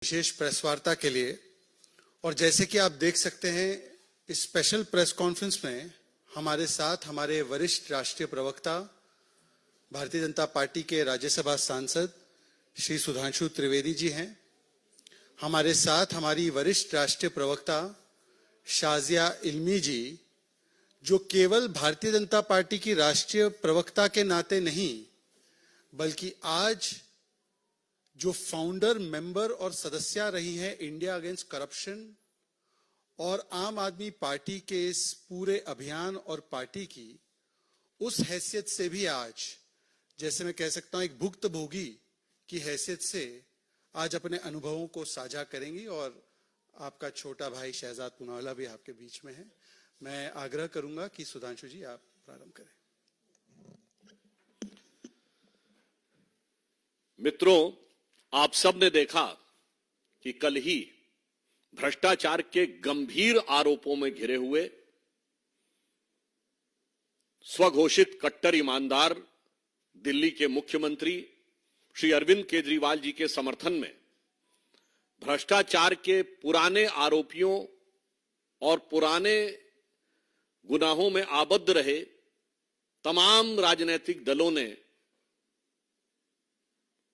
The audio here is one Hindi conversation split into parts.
विशेष प्रेस वार्ता के लिए। और जैसे कि आप देख सकते हैं, इस स्पेशल प्रेस कॉन्फ्रेंस में हमारे साथ हमारे वरिष्ठ राष्ट्रीय प्रवक्ता, भारतीय जनता पार्टी के राज्यसभा सांसद श्री सुधांशु त्रिवेदी जी हैं। हमारे साथ हमारी वरिष्ठ राष्ट्रीय प्रवक्ता शाजिया इल्मी जी, जो केवल भारतीय जनता पार्टी की राष्ट्रीय प्रवक्ता के नाते नहीं, बल्कि आज जो फाउंडर, मेंबर और सदस्या रही हैं इंडिया अगेंस्ट करप्शन और आम आदमी पार्टी के इस पूरे अभियान और पार्टी की, उस हैसियत से भी आज, जैसे मैं कह सकता हूं, एक भुक्तभोगी की हैसियत से आज अपने अनुभवों को साझा करेंगी। और आपका छोटा भाई शहजाद पूनावाला भी आपके बीच में है। मैं आग्रह करूंगा कि सुधांशु जी आप प्रारंभ करें। मित्रों, आप सब ने देखा कि कल ही भ्रष्टाचार के गंभीर आरोपों में घिरे हुए स्वघोषित कट्टर ईमानदार दिल्ली के मुख्यमंत्री श्री अरविंद केजरीवाल जी के समर्थन में भ्रष्टाचार के पुराने आरोपियों और पुराने गुनाहों में आबद्ध रहे तमाम राजनीतिक दलों ने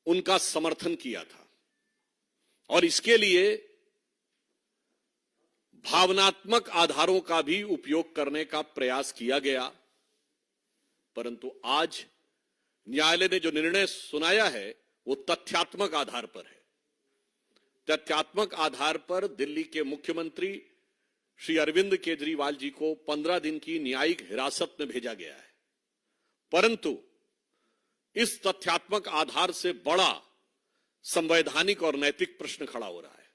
उनका समर्थन किया था। और इसके लिए भावनात्मक आधारों का भी उपयोग करने का प्रयास किया गया। परंतु आज न्यायालय ने जो निर्णय सुनाया है वो तथ्यात्मक आधार पर है। तथ्यात्मक आधार पर दिल्ली के मुख्यमंत्री श्री अरविंद केजरीवाल जी को 15 दिन की न्यायिक हिरासत में भेजा गया है। परंतु इस तथ्यात्मक आधार से बड़ा संवैधानिक और नैतिक प्रश्न खड़ा हो रहा है,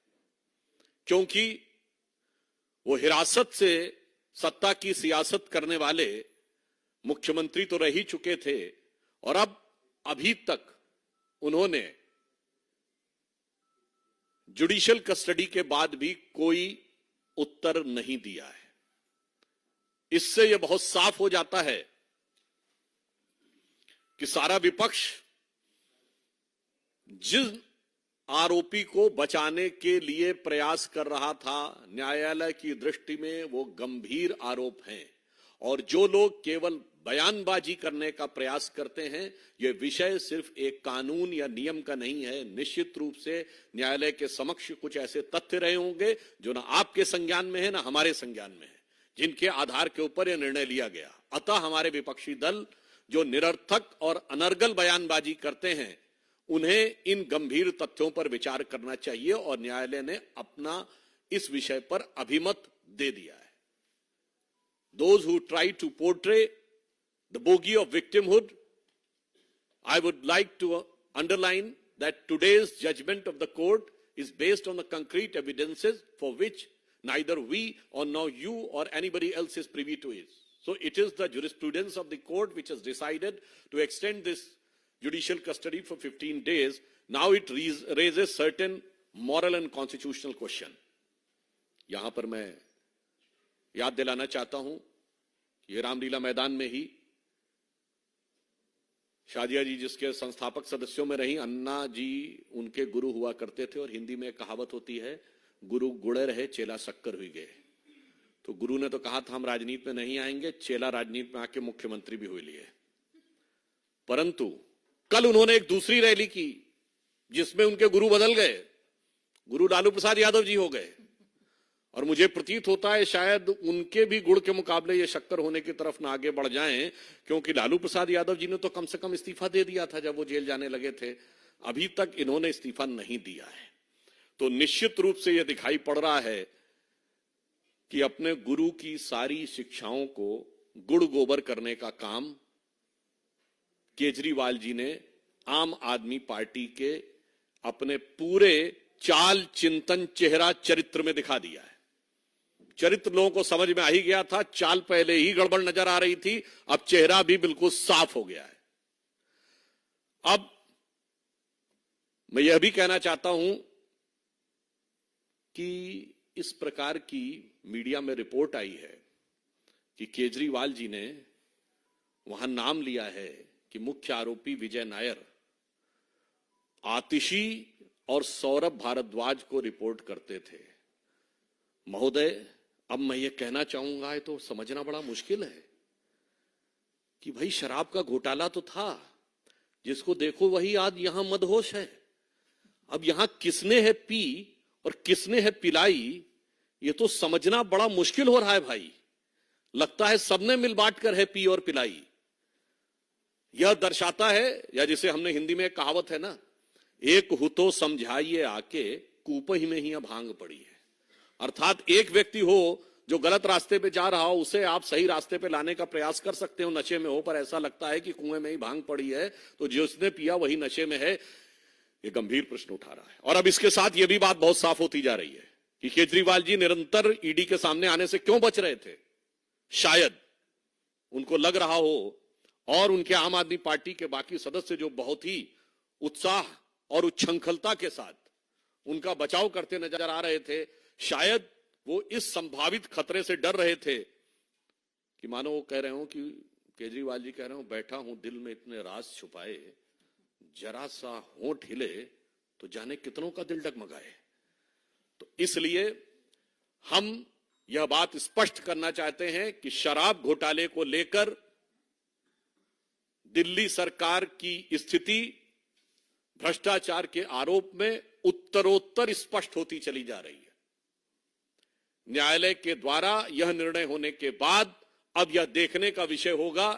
क्योंकि वो हिरासत से सत्ता की सियासत करने वाले मुख्यमंत्री तो रह ही चुके थे और अब अभी तक उन्होंने जुडिशियल कस्टडी के बाद भी कोई उत्तर नहीं दिया है। इससे यह बहुत साफ हो जाता है कि सारा विपक्ष जिस आरोपी को बचाने के लिए प्रयास कर रहा था, न्यायालय की दृष्टि में वो गंभीर आरोप हैं। और जो लोग केवल बयानबाजी करने का प्रयास करते हैं, ये विषय सिर्फ एक कानून या नियम का नहीं है। निश्चित रूप से न्यायालय के समक्ष कुछ ऐसे तथ्य रहे होंगे जो ना आपके संज्ञान में है ना हमारे संज्ञान में है, जिनके आधार के ऊपर यह निर्णय लिया गया। अतः हमारे विपक्षी दल जो निरर्थक और अनर्गल बयानबाजी करते हैं, उन्हें इन गंभीर तथ्यों पर विचार करना चाहिए और न्यायालय ने अपना इस विषय पर अभिमत दे दिया है। Those who try to portray the bogey of victimhood, I would like to underline that today's judgment of the court is based on the concrete evidences for which neither we or now you or anybody else is privy to it. So it is the jurisprudence of the court which has decided to extend this judicial custody for 15 days. Now it raises certain moral and constitutional question. यहां पर मैं याद दिलाना चाहता हूं कि ये रामलीला मैदान में ही शाजिया जी जिसके संस्थापक सदस्यों में रही, अन्ना जी उनके गुरु हुआ करते थे। और हिंदी में एक कहावत होती है, गुरु गुड़े रहे चेला शक्कर हुई गए। तो गुरु ने तो कहा था हम राजनीति में नहीं आएंगे, चेला राजनीति में आके मुख्यमंत्री भी हुए लिए। परंतु कल उन्होंने एक दूसरी रैली की जिसमें उनके गुरु बदल गए, गुरु लालू प्रसाद यादव जी हो गए। और मुझे प्रतीत होता है शायद उनके भी गुड़ के मुकाबले ये शक्कर होने की तरफ ना आगे बढ़ जाएं, क्योंकि लालू प्रसाद यादव जी ने तो कम से कम इस्तीफा दे दिया था जब वो जेल जाने लगे थे। अभी तक इन्होंने इस्तीफा नहीं दिया है। तो निश्चित रूप से यह दिखाई पड़ रहा है कि अपने गुरु की सारी शिक्षाओं को गुड़ गोबर करने का काम केजरीवाल जी ने आम आदमी पार्टी के अपने पूरे चाल चिंतन चेहरा चरित्र में दिखा दिया है। चरित्र लोगों को समझ में आ ही गया था, चाल पहले ही गड़बड़ नजर आ रही थी, अब चेहरा भी बिल्कुल साफ हो गया है। अब मैं यह भी कहना चाहता हूं कि इस प्रकार की मीडिया में रिपोर्ट आई है कि केजरीवाल जी ने वहां नाम लिया है कि मुख्य आरोपी विजय नायर आतिशी और सौरभ भारद्वाज को रिपोर्ट करते थे। महोदय, अब मैं ये कहना चाहूंगा, ये तो समझना बड़ा मुश्किल है कि भाई शराब का घोटाला तो था, जिसको देखो वही आज यहां मदहोश है। अब यहां किसने है पी और किसने है पिलाई, ये तो समझना बड़ा मुश्किल हो रहा है भाई। लगता है सबने मिल बांट कर है पी और पिलाई। यह दर्शाता है, या जिसे हमने हिंदी में एक कहावत है ना, एक हु तो समझाइए आके, कूप ही में ही भांग पड़ी है। अर्थात एक व्यक्ति हो जो गलत रास्ते पे जा रहा हो, उसे आप सही रास्ते पे लाने का प्रयास कर सकते हो, नशे में हो, पर ऐसा लगता है कि कुएं में ही भांग पड़ी है, तो जिसने पिया वही नशे में है। ये गंभीर प्रश्न उठा रहा है। और अब इसके साथ यह भी बात बहुत साफ होती जा रही है कि केजरीवाल जी निरंतर ईडी के सामने आने से क्यों बच रहे थे। शायद उनको लग रहा हो, और उनके आम आदमी पार्टी के बाकी सदस्य जो बहुत ही उत्साह और उच्छृंखलता के साथ उनका बचाव करते नजर आ रहे थे, शायद वो इस संभावित खतरे से डर रहे थे कि मानो वो कह रहे हो कि केजरीवाल जी कह रहे हो, बैठा हूं दिल में इतने राज छुपाए, जरा सा होंठ हिले तो जाने कितनों का दिल डगमगाए। तो इसलिए हम यह बात स्पष्ट करना चाहते हैं कि शराब घोटाले को लेकर दिल्ली सरकार की स्थिति भ्रष्टाचार के आरोप में उत्तरोत्तर स्पष्ट होती चली जा रही है। न्यायालय के द्वारा यह निर्णय होने के बाद अब यह देखने का विषय होगा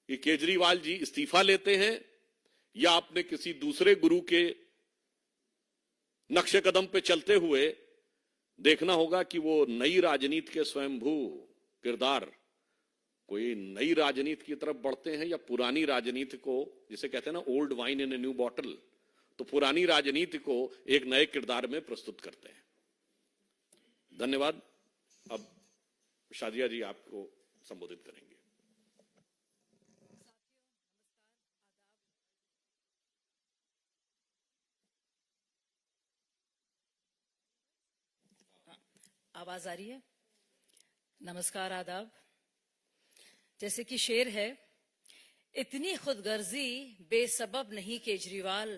कि केजरीवाल जी इस्तीफा लेते हैं या अपने किसी दूसरे गुरु के नक्शे कदम पे चलते हुए देखना होगा कि वो नई राजनीति के स्वयंभू किरदार कोई नई राजनीति की तरफ बढ़ते हैं, या पुरानी राजनीति को, जिसे कहते हैं ना old wine in a new bottle, तो पुरानी राजनीति को एक नए किरदार में प्रस्तुत करते हैं। धन्यवाद। अब शादिया जी आपको संबोधित करेंगे। आवाज आ रही है? नमस्कार, आदाब। जैसे कि शेर है, इतनी खुदगर्जी बेसबब नहीं केजरीवाल,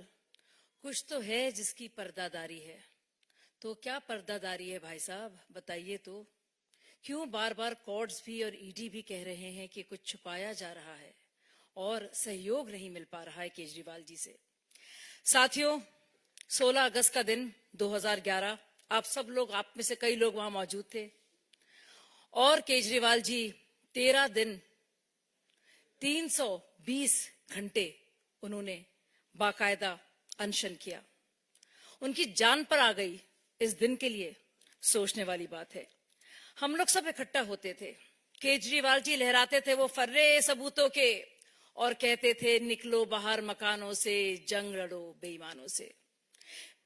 कुछ तो है जिसकी पर्दादारी है। तो क्या पर्दादारी है भाई साहब, बताइए तो। क्यों बार बार कोर्ट्स भी और ईडी भी कह रहे हैं कि कुछ छुपाया जा रहा है और सहयोग नहीं मिल पा रहा है केजरीवाल जी से। साथियों, 16 अगस्त का दिन 2011, आप सब लोग, आप में से कई लोग वहां मौजूद थे, और केजरीवाल जी 13 दिन 320 घंटे उन्होंने बाकायदा अनशन किया। उनकी जान पर आ गई इस दिन के लिए, सोचने वाली बात है। हम लोग सब इकट्ठा होते थे, केजरीवाल जी लहराते थे वो फर्रे सबूतों के और कहते थे, निकलो बाहर मकानों से, जंग लड़ो बेईमानों से।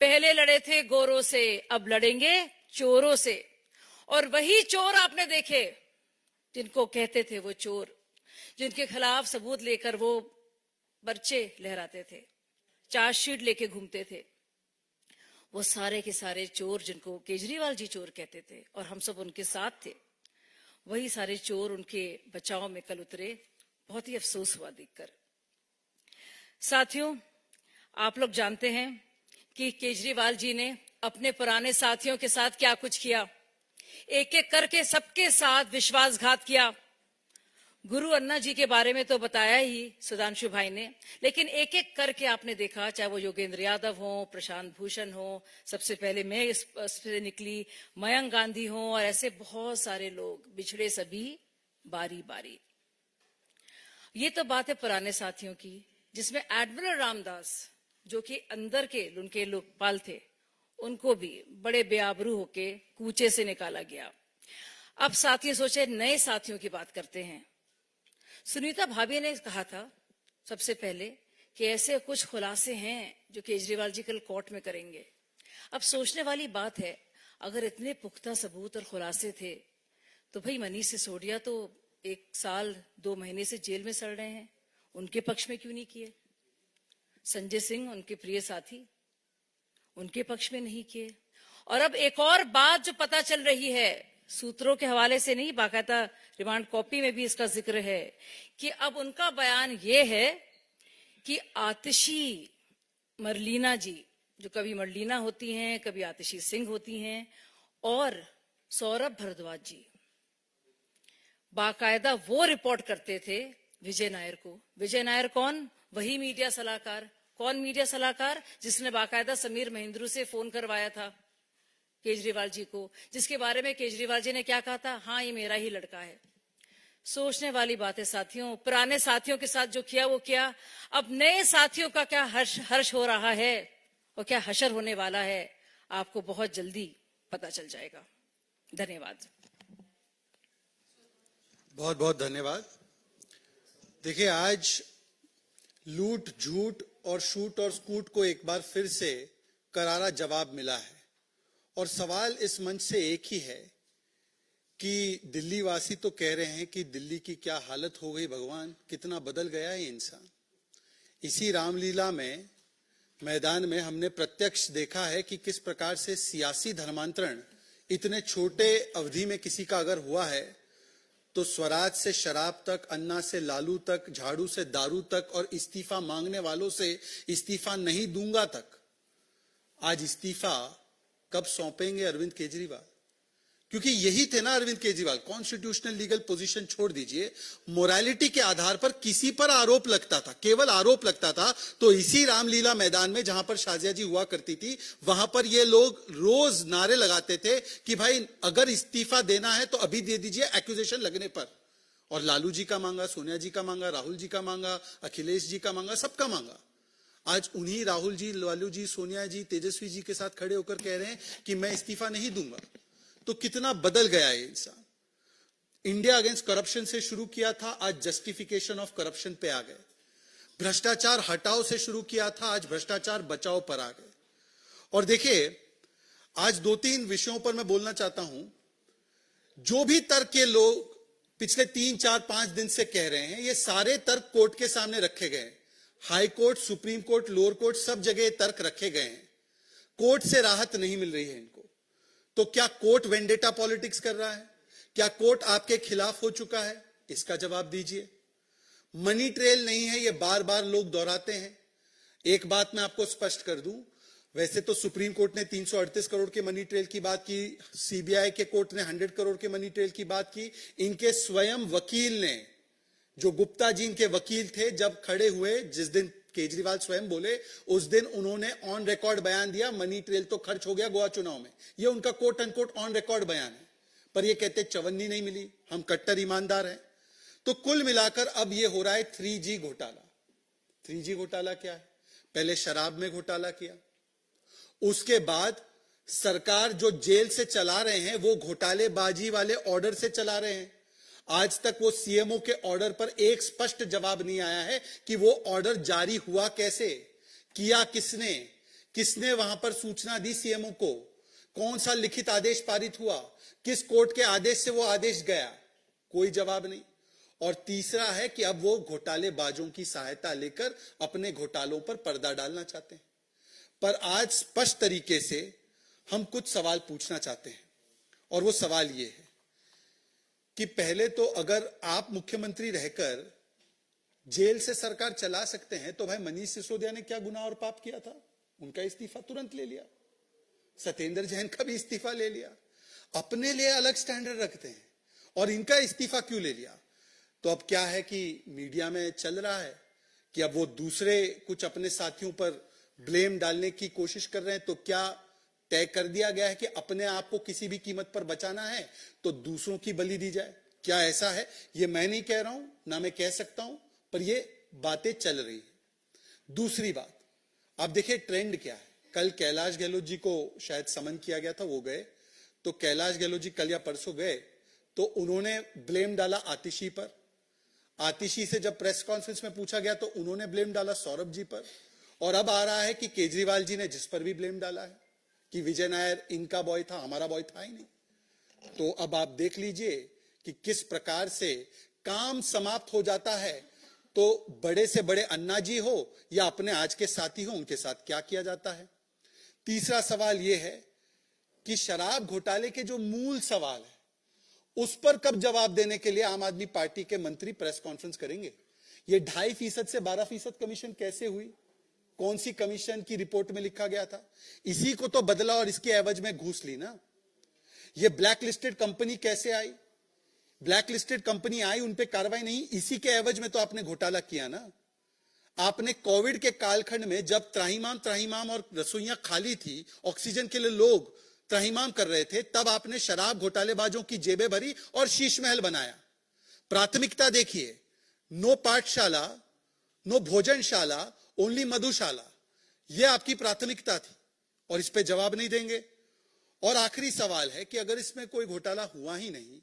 पहले लड़े थे गोरों से, अब लड़ेंगे चोरों से। और वही चोर आपने देखे जिनको कहते थे वो चोर, जिनके खिलाफ सबूत लेकर वो पर्चे लहराते थे, चार्जशीट लेके घूमते थे, वो सारे के सारे चोर जिनको केजरीवाल जी चोर कहते थे और हम सब उनके साथ थे, वही सारे चोर उनके बचाव में कल उतरे। बहुत ही अफसोस हुआ देखकर। साथियों, आप लोग जानते हैं कि केजरीवाल जी ने अपने पुराने साथियों के साथ क्या कुछ किया। एक एक करके सबके साथ विश्वासघात किया। गुरु अन्ना जी के बारे में तो बताया ही सुधांशु भाई ने, लेकिन एक एक करके आपने देखा, चाहे वो योगेंद्र यादव हो, प्रशांत भूषण हो, सबसे पहले मैं इस से निकली, मयंक गांधी हो, और ऐसे बहुत सारे लोग बिछड़े सभी बारी बारी। ये तो बात है पुराने साथियों की, जिसमें एडमिरल रामदास जो कि अंदर के उनके लोकपाल थे, उनको भी बड़े बेआबरू होके कूचे से निकाला गया। अब साथी सोचे नए साथियों की बात करते हैं। सुनीता भाभी ने कहा था सबसे पहले कि ऐसे कुछ खुलासे हैं जो केजरीवाल जी कल कोर्ट में करेंगे। अब सोचने वाली बात है, अगर इतने पुख्ता सबूत और खुलासे थे तो भाई मनीष सिसोदिया तो 1 साल 2 महीने से जेल में सड़ रहे हैं, उनके पक्ष में क्यों नहीं किए? संजय सिंह, उनके प्रिय साथी, उनके पक्ष में नहीं किए। और अब एक और बात जो पता चल रही है, सूत्रों के हवाले से नहीं, बाकायदा रिमांड कॉपी में भी इसका जिक्र है, कि अब उनका बयान ये है कि आतिशी मरलीना जी जो कभी मर्लिना होती हैं, कभी आतिशी सिंह होती हैं, और सौरभ भारद्वाज जी बाकायदा वो रिपोर्ट करते थे विजय नायर को। विजय नायर कौन? वही मीडिया सलाहकार। कौन मीडिया सलाहकार? जिसने बाकायदा समीर महेंद्रू से फोन करवाया था केजरीवाल जी को, जिसके बारे में केजरीवाल जी ने क्या कहा था? हाँ, ये मेरा ही लड़का है। सोचने वाली बातें साथियों। पुराने साथियों के साथ जो किया वो किया, अब नए साथियों का क्या हर्ष हो रहा है और क्या हशर होने वाला है, आपको बहुत जल्दी पता चल जाएगा। धन्यवाद। बहुत बहुत धन्यवाद। देखिए, आज लूट, झूठ और शूट और स्कूट को एक बार फिर से करारा जवाब मिला है, और सवाल इस मंच से एक ही है कि दिल्ली वासी तो कह रहे हैं कि दिल्ली की क्या हालत हो गई, भगवान कितना बदल गया है इंसान। इसी रामलीला में मैदान में हमने प्रत्यक्ष देखा है कि किस प्रकार से सियासी धर्मांतरण इतने छोटे अवधि में किसी का अगर हुआ है, तो स्वराज से शराब तक, अन्ना से लालू तक, झाड़ू से दारू तक, और इस्तीफा मांगने वालों से इस्तीफा नहीं दूंगा तक। आज इस्तीफा कब सौंपेंगे अरविंद केजरीवाल? क्योंकि यही थे ना Arvind Kejriwal, constitutional legal position छोड़ दीजिए, मोरालिटी के आधार पर किसी पर आरोप लगता था, केवल आरोप लगता था, तो इसी रामलीला मैदान में जहां पर शाजिया जी हुआ करती थी, वहां पर ये लोग रोज नारे लगाते थे कि भाई अगर इस्तीफा देना है तो अभी दे दीजिए एक्यूजेशन लगने पर। और लालू जी का मांगा, सोनिया जी का मांगा, राहुल जी का मांगा, अखिलेश जी का मांगा, सबका मांगा। आज उन्हीं राहुल जी, लालू जी, सोनिया जी, तेजस्वी जी के साथ खड़े होकर कह रहे हैं कि मैं इस्तीफा नहीं दूंगा। तो कितना बदल गया है इंसान। इंडिया अगेंस्ट करप्शन से शुरू किया था, आज जस्टिफिकेशन ऑफ करप्शन पे आ गए। भ्रष्टाचार हटाओ से शुरू किया था, आज भ्रष्टाचार बचाओ पर आ गए। और देखिए, आज 2-3 विषयों पर मैं बोलना चाहता हूं। जो भी तर्क के लोग पिछले 3-4-5 दिन से कह रहे हैं, ये सारे तर्क कोर्ट के सामने रखे गए। High court, supreme court, lower court, सब जगह तर्क रखे गए हैं। कोर्ट से राहत नहीं मिल रही है इनको। तो क्या कोर्ट वेंडेटा पॉलिटिक्स कर रहा है? क्या कोर्ट आपके खिलाफ हो चुका है? इसका जवाब दीजिए। मनी ट्रेल नहीं है, ये बार बार लोग दोहराते हैं। एक बात मैं आपको स्पष्ट कर दूं, वैसे तो सुप्रीम कोर्ट ने 338 करोड़ के मनी ट्रेल की बात की, सीबीआई के कोर्ट ने 100 करोड़ के मनी ट्रेल की बात की। इनके स्वयं वकील ने, जो गुप्ता जी इनके वकील थे, जब खड़े हुए, जिस दिन केजरीवाल स्वयं बोले, उस दिन उन्होंने ऑन रिकॉर्ड बयान दिया, मनी ट्रेल तो खर्च हो गया गोवा चुनाव में। ये उनका कोट अनकोट ऑन रिकॉर्ड बयान है। पर ये कहते चवन्नी नहीं मिली, हम कट्टर ईमानदार हैं। तो कुल मिलाकर अब ये हो रहा है 3G घोटाला। 3G घोटाला क्या है? पहले शराब में घोटाला किया, उसके बाद सरकार जो जेल से चला रहे हैं वो घोटालेबाजी वाले ऑर्डर से चला रहे हैं। आज तक वो सीएमओ के ऑर्डर पर एक स्पष्ट जवाब नहीं आया है कि वो ऑर्डर जारी हुआ कैसे, किया किसने, किसने वहां पर सूचना दी सीएमओ को, कौन सा लिखित आदेश पारित हुआ, किस कोर्ट के आदेश से वो आदेश गया, कोई जवाब नहीं। और तीसरा है कि अब वो घोटालेबाजों की सहायता लेकर अपने घोटालों पर पर्दा डालना चाहते हैं। पर आज स्पष्ट तरीके से हम कुछ सवाल पूछना चाहते हैं, और वो सवाल ये है कि पहले तो अगर आप मुख्यमंत्री रहकर जेल से सरकार चला सकते हैं, तो भाई मनीष सिसोदिया ने क्या गुनाह और पाप किया था? उनका इस्तीफा तुरंत ले लिया। सत्येंद्र जैन का भी इस्तीफा ले लिया। अपने लिए अलग स्टैंडर्ड रखते हैं, और इनका इस्तीफा क्यों ले लिया? तो अब क्या है कि मीडिया में चल रहा है कि अब वो दूसरे कुछ अपने साथियों पर ब्लेम डालने की कोशिश कर रहे हैं। तो क्या तय कर दिया गया है कि अपने आप को किसी भी कीमत पर बचाना है तो दूसरों की बलि दी जाए? क्या ऐसा है? ये मैं नहीं कह रहा हूं, ना मैं कह सकता हूं, पर ये बातें चल रही है। दूसरी बात, आप देखिए ट्रेंड क्या है। कल कैलाश गहलोत जी को शायद समन किया गया था, वो गए। तो कैलाश गहलोत जी कल या परसों गए, तो उन्होंने ब्लेम डाला आतिशी पर। आतिशी से जब प्रेस कॉन्फ्रेंस में पूछा गया तो उन्होंने ब्लेम डाला सौरभ जी पर। और अब आ रहा है कि केजरीवाल जी ने जिस पर भी ब्लेम डाला है कि विजय नायर इनका बॉय था, हमारा बॉय था ही नहीं। तो अब आप देख लीजिए कि किस प्रकार से काम समाप्त हो जाता है। तो बड़े से बड़े अन्ना जी हो या अपने आज के साथी हो, उनके साथ क्या किया जाता है। तीसरा सवाल यह है कि शराब घोटाले के जो मूल सवाल है उस पर कब जवाब देने के लिए आम आदमी पार्टी के मंत्री प्रेस कॉन्फ्रेंस करेंगे। ये 2.5% से 12% कमीशन कैसे हुई, कौन सी कमीशन की रिपोर्ट में लिखा गया था? इसी को तो बदला और इसके एवज में घूस ली ना। ये ब्लैक लिस्टेड कंपनी कैसे आई? ब्लैक लिस्टेड कंपनी आई, उन पे कार्रवाई नहीं, इसी के एवज में तो आपने घोटाला किया ना। आपने कोविड के कालखंड में जब त्राहिमाम और रसोइयां खाली थी, ऑक्सीजन के लिए लोग त्राहिमाम कर रहे थे, तब आपने शराब घोटालेबाजों की जेबें भरी और शीश महल बनाया। प्राथमिकता देखिए, नो पाठशाला, नो भोजनशाला, ओनली मधुशाला, यह आपकी प्राथमिकता थी और इस पे जवाब नहीं देंगे। और आखिरी सवाल है कि अगर इसमें कोई घोटाला हुआ ही नहीं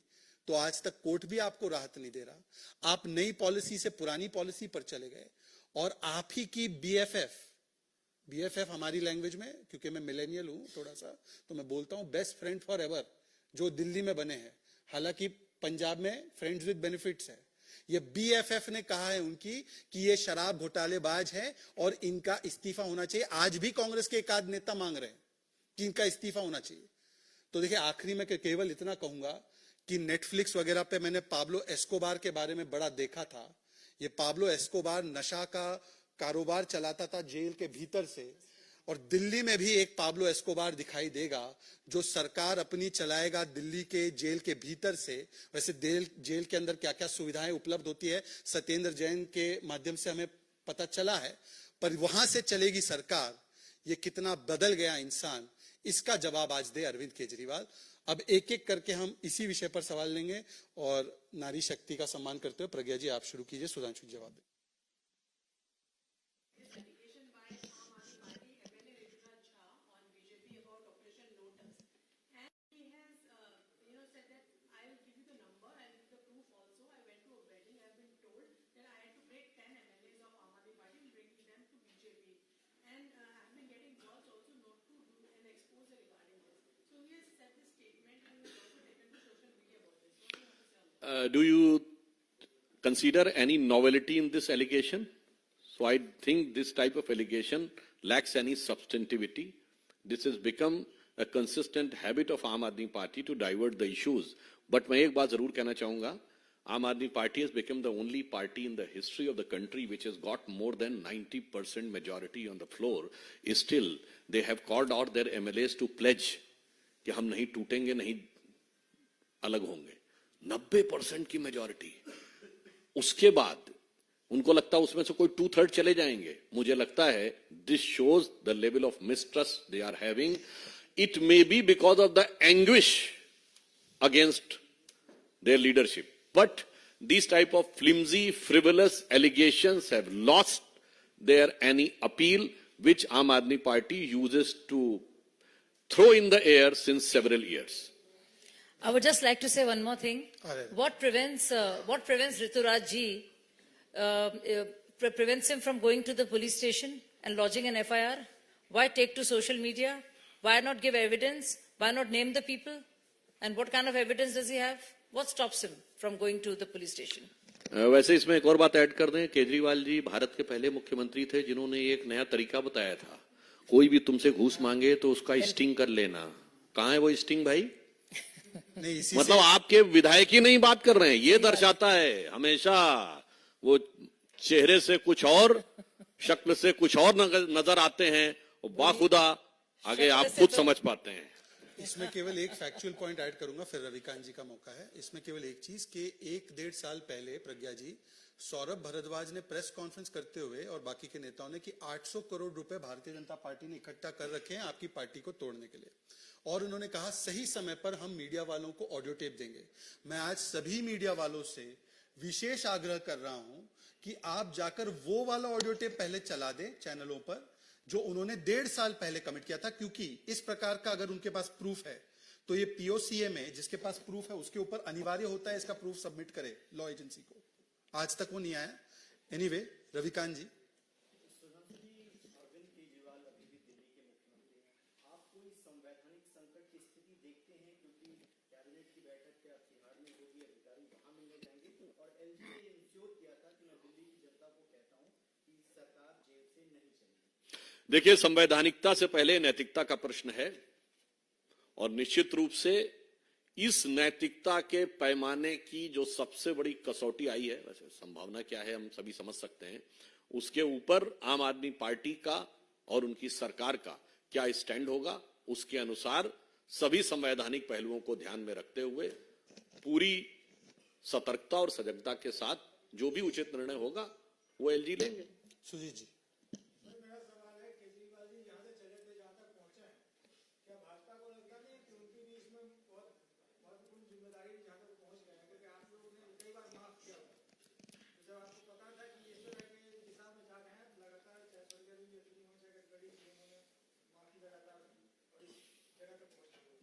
तो आज तक कोर्ट भी आपको राहत नहीं दे रहा। आप नई पॉलिसी से पुरानी पॉलिसी पर चले गए और आप ही की बीएफएफ हमारी लैंग्वेज में, क्योंकि मैं मिलेनियल हूं थोड़ा सा, तो मैं बोलता हूं बेस्ट फ्रेंड फॉर एवर, जो दिल्ली में बने हैं, हालांकि पंजाब में फ्रेंड्स विद बेनिफिट्स है। ये बीएफएफ ने कहा है उनकी कि ये शराब घोटालेबाज है और इनका इस्तीफा होना चाहिए। आज भी कांग्रेस के एक आध नेता मांग रहे हैं कि इनका इस्तीफा होना चाहिए। तो देखिए, आखिरी में केवल इतना कहूंगा कि नेटफ्लिक्स वगैरह पे मैंने पाब्लो एस्कोबार के बारे में बड़ा देखा था। ये पाब्लो एस्कोबार नशा का कारोबार चलाता था जेल के भीतर से, और दिल्ली में भी एक पाब्लो एस्कोबार दिखाई देगा जो सरकार अपनी चलाएगा दिल्ली के जेल के भीतर से। वैसे जेल के अंदर क्या क्या सुविधाएं उपलब्ध होती है सत्येंद्र जैन के माध्यम से हमें पता चला है, पर वहां से चलेगी सरकार। ये कितना बदल गया इंसान, इसका जवाब आज दे अरविंद केजरीवाल। अब एक एक करके हम इसी विषय पर सवाल लेंगे और नारी शक्ति का सम्मान करते हुए प्रज्ञा जी आप शुरू कीजिए, सुधांशु जी जवाब दें। Do you consider any novelty in this allegation? So I think this type of allegation lacks any substantivity. This has become a consistent habit of Aam Aadmi Party to divert the issues. But मैं एक बात जरूर कहना चाहूंगा, Aam Aadmi Party has become the only party in the history of the country which has got more than 90% majority on the floor. Still, they have called out their MLAs to pledge कि हम नहीं टूटेंगे, नहीं अलग होंगे। 90% की मेजॉरिटी, उसके बाद उनको लगता है उसमें से कोई 2/3 चले जाएंगे। मुझे लगता है this shows the level of mistrust they are having. It may be because of the anguish against their leadership, but these type of flimsy, frivolous allegations have lost their any appeal which Aam Aadmi Party uses to throw in the air since several years. I would just like to say one more thing. What prevents Rituraj ji, prevents him from going to the police station and lodging an FIR? Why take to social media? Why not give evidence? Why not name the people? And what kind of evidence does he have? What stops him from going to the police station? वैसे इसमें एक और बात ऐड कर दें, केजरीवाल जी भारत के पहले मुख्यमंत्री थे जिन्होंने एक नया तरीका बताया था, कोई भी तुमसे घूस मांगे तो उसका स्टिंग कर लेना। कहाँ है वो स्टिंग भाई? नहीं, इसी मतलब आपके विधायक ही नहीं बात कर रहे हैं, ये दर्शाता है हमेशा वो चेहरे से कुछ और, शक्ल से कुछ और नजर आते हैं, और बाखुदा आगे आप खुद समझ पाते हैं। इसमें केवल एक फैक्चुअल पॉइंट ऐड करूंगा, फिर रविकांत जी का मौका है। इसमें केवल एक चीज कि 1-1.5 साल पहले प्रज्ञा जी, सौरभ भारद्वाज ने प्रेस कॉन्फ्रेंस करते हुए और बाकी के नेताओं ने कि 800 करोड़ रुपए भारतीय जनता पार्टी ने इकट्ठा कर रखे हैं आपकी पार्टी को तोड़ने के लिए, और उन्होंने कहा सही समय पर हम मीडिया वालों को ऑडियो टेप देंगे। मैं आज सभी मीडिया वालों से विशेष आग्रह कर रहा हूं कि आप जाकर वो वाला ऑडियो टेप पहले चला दें चैनलों पर जो उन्होंने 1.5 साल पहले कमिट किया था, क्योंकि इस प्रकार का अगर उनके पास प्रूफ है तो ये पीओसीए में जिसके पास प्रूफ है उसके ऊपर अनिवार्य होता है इसका प्रूफ सबमिट करे लॉ एजेंसी को। आज तक वो नहीं आया। एनीवे, रविकांत जी। देखिए, संवैधानिकता से पहले नैतिकता का प्रश्न है, और निश्चित रूप से इस नैतिकता के पैमाने की जो सबसे बड़ी कसौटी आई है, वैसे संभावना क्या है हम सभी समझ सकते हैं, उसके ऊपर आम आदमी पार्टी का और उनकी सरकार का क्या स्टैंड होगा, उसके अनुसार सभी संवैधानिक पहलुओं को ध्यान में रखते हुए पूरी सतर्कता और सजगता के साथ जो भी उचित निर्णय होगा वो एलजी लेंगे। सुजीत जी,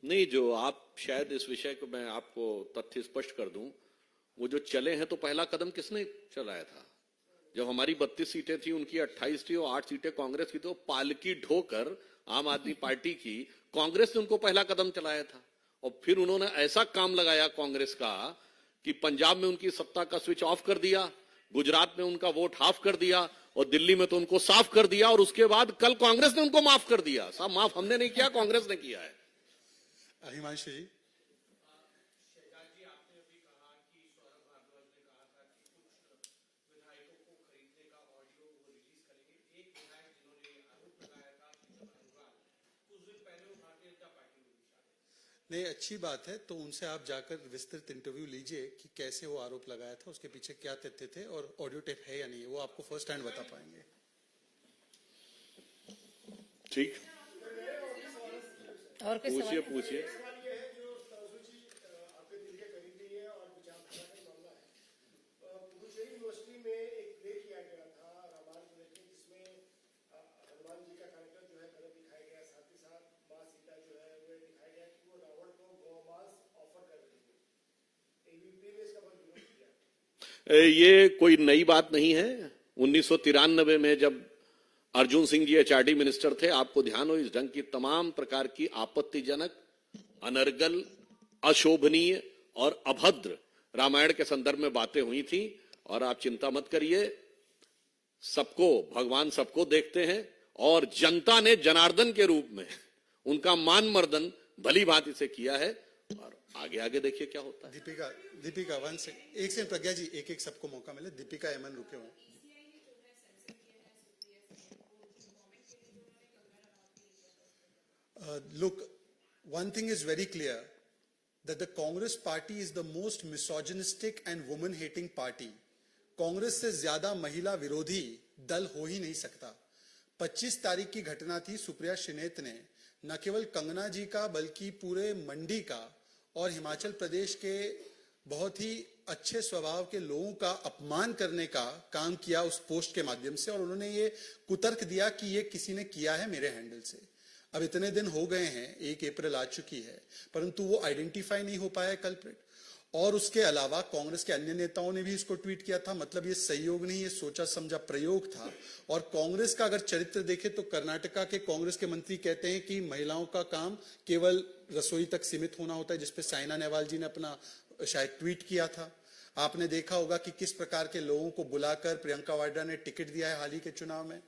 नहीं, जो आप शायद इस विषय को मैं आपको तथ्य स्पष्ट कर दूं, वो जो चले हैं तो पहला कदम किसने चलाया था? जब हमारी 32 सीटें थी, उनकी 28 थी और 8 सीटें कांग्रेस की, तो पालकी ढोकर आम आदमी पार्टी की कांग्रेस ने उनको पहला कदम चलाया था। और फिर उन्होंने ऐसा काम लगाया कांग्रेस का कि पंजाब में उनकी सत्ता का स्विच ऑफ कर दिया, गुजरात में उनका वोट हाफ कर दिया और दिल्ली में तो उनको साफ कर दिया। और उसके बाद कल कांग्रेस ने उनको माफ कर दिया। साहब, माफ हमने नहीं किया, कांग्रेस ने किया है। हिमांशु जी। नहीं, अच्छी बात है, तो उनसे आप जाकर विस्तृत इंटरव्यू लीजिए कि कैसे वो आरोप लगाया था, उसके पीछे क्या तथ्य थे और ऑडियो टेप है या नहीं, वो आपको फर्स्ट हैंड बता पाएंगे। ठीक, और कोई पूछिए सवाल? पूछिए। ये कोई नई बात नहीं है। 1993 में जब अर्जुन सिंह जी एचआरडी मिनिस्टर थे, आपको ध्यान हो, इस ढंग की तमाम प्रकार की आपत्तिजनक, अनर्गल, अशोभनीय और अभद्र रामायण के संदर्भ में बातें हुई थी। और आप चिंता मत करिए, सबको भगवान सबको देखते हैं और जनता ने जनार्दन के रूप में उनका मान मर्दन भली भांति से किया है। और आगे आगे देखिए क्या होता है। दीपिका वन से एक से प्रज्ञा जी, एक एक सबको मौका मिले। दीपिका एमन रुके हुए। Look, one thing is very clear that the Congress party is the most misogynistic and woman-hating party. Congress से ज्यादा महिला विरोधी दल हो ही नहीं सकता। 25 तारीख की घटना थी, सुप्रिया श्रीनेत ने न केवल कंगना जी का बल्कि पूरे मंडी का और हिमाचल प्रदेश के बहुत ही अच्छे स्वभाव के लोगों का अपमान करने का काम किया उस पोस्ट के माध्यम से। और उन्होंने ये कुतर्क दिया कि ये किसी ने किया है मेरे हैंडल से। अब इतने दिन हो गए हैं, 1 अप्रैल आ चुकी है, परंतु वो आइडेंटिफाई नहीं हो पाया कल्प्रिट। और उसके अलावा कांग्रेस के अन्य नेताओं ने भी इसको ट्वीट किया था। मतलब ये सहयोग नहीं, ये सोचा समझा प्रयोग था। और कांग्रेस का अगर चरित्र देखें तो कर्नाटका के कांग्रेस के मंत्री कहते हैं कि महिलाओं का काम केवल रसोई तक सीमित होना होता है, जिसपे साइना नेहवाल जी ने अपना शायद ट्वीट किया था। आपने देखा होगा कि किस प्रकार के लोगों को बुलाकर प्रियंका वाड्रा ने टिकट दिया है हाल ही के चुनाव में।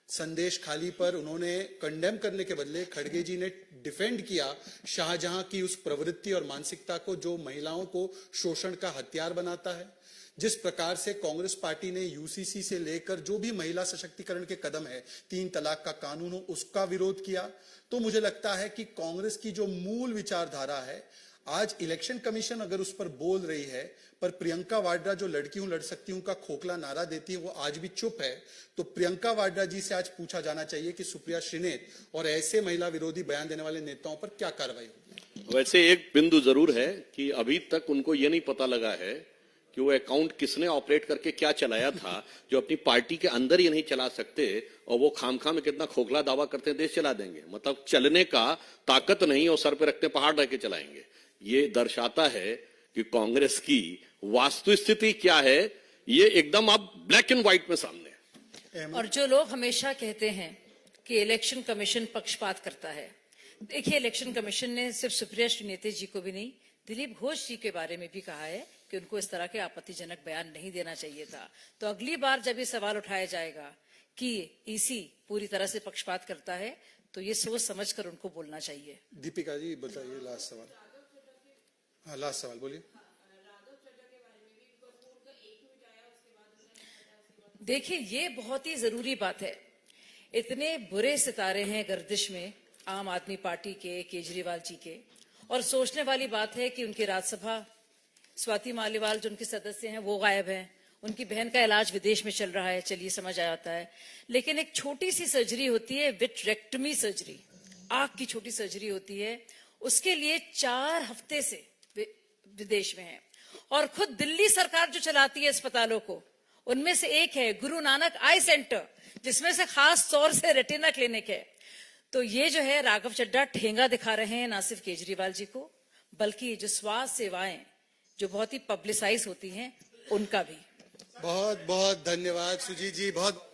संदेश खाली पर उन्होंने कंडेम करने के बदले खड़गे जी ने डिफेंड किया शाहजहां की उस प्रवृत्ति और मानसिकता को जो महिलाओं को शोषण का हथियार बनाता है। जिस प्रकार से कांग्रेस पार्टी ने यूसीसी से लेकर जो भी महिला सशक्तिकरण के कदम है, 3 तलाक का कानून हो, उसका विरोध किया। तो मुझे लगता है कि कांग्रेस की जो मूल विचारधारा है, आज इलेक्शन कमीशन अगर उस पर बोल रही है, पर प्रियंका वाड्रा जो लड़की हूं लड़ सकती हूं का खोखला नारा देती है, वो आज भी चुप है। तो प्रियंका वाड्रा जी से आज पूछा जाना चाहिए कि सुप्रिया श्रीनेत और ऐसे महिला विरोधी बयान देने वाले नेताओं पर क्या कार्रवाई होगी। वैसे एक बिंदु जरूर है कि अभी तक उनको ये नहीं पता लगा है कि वो अकाउंट किसने ऑपरेट करके क्या चलाया था, जो अपनी पार्टी के अंदर ही नहीं चला सकते और वो खामखा में कितना खोखला दावा करते हैं देश चला देंगे। मतलब चलने का ताकत नहीं और सर पे रखते पहाड़ रह के चलाएंगे। ये दर्शाता है कि कांग्रेस की वास्तु स्थिति क्या है, ये एकदम अब ब्लैक एंड व्हाइट में सामने है। और जो लोग हमेशा कहते हैं कि इलेक्शन कमीशन पक्षपात करता है, देखिए इलेक्शन कमीशन ने सिर्फ सुप्रिया श्रीनेत जी को भी नहीं, दिलीप घोष जी के बारे में भी कहा है कि उनको इस तरह के आपत्तिजनक बयान नहीं देना चाहिए था। तो अगली बार जब ये सवाल उठाया जाएगा कि ईसी पूरी तरह से पक्षपात करता है, तो ये सोच समझकर उनको बोलना चाहिए। दीपिका जी बताइए, लास्ट सवाल। हाँ, लास्ट सवाल बोलिए। देखिए, ये बहुत ही जरूरी बात है। इतने बुरे सितारे हैं गर्दिश में आम आदमी पार्टी के, केजरीवाल जी के, और सोचने वाली बात है कि उनकी राज्यसभा स्वाति मालीवाल जो उनके सदस्य हैं वो गायब हैं, उनकी बहन का इलाज विदेश में चल रहा है, चलिए समझ आ जाता है। लेकिन एक छोटी सी सर्जरी होती है, विट्रेक्टमी सर्जरी, आंख की छोटी सर्जरी होती है, उसके लिए 4 हफ्ते से विदेश में है। और खुद दिल्ली सरकार जो चलाती है अस्पतालों को, उनमें से एक है गुरु नानक आई सेंटर, जिसमें से खास तौर से रेटिना क्लिनिक है। तो ये जो है राघव चड्ढा ठेंगा दिखा रहे हैं ना सिर्फ केजरीवाल जी को, बल्कि जो स्वास्थ्य सेवाएं जो बहुत ही पब्लिसाइज होती हैं उनका भी। बहुत बहुत धन्यवाद सुजीत जी, बहुत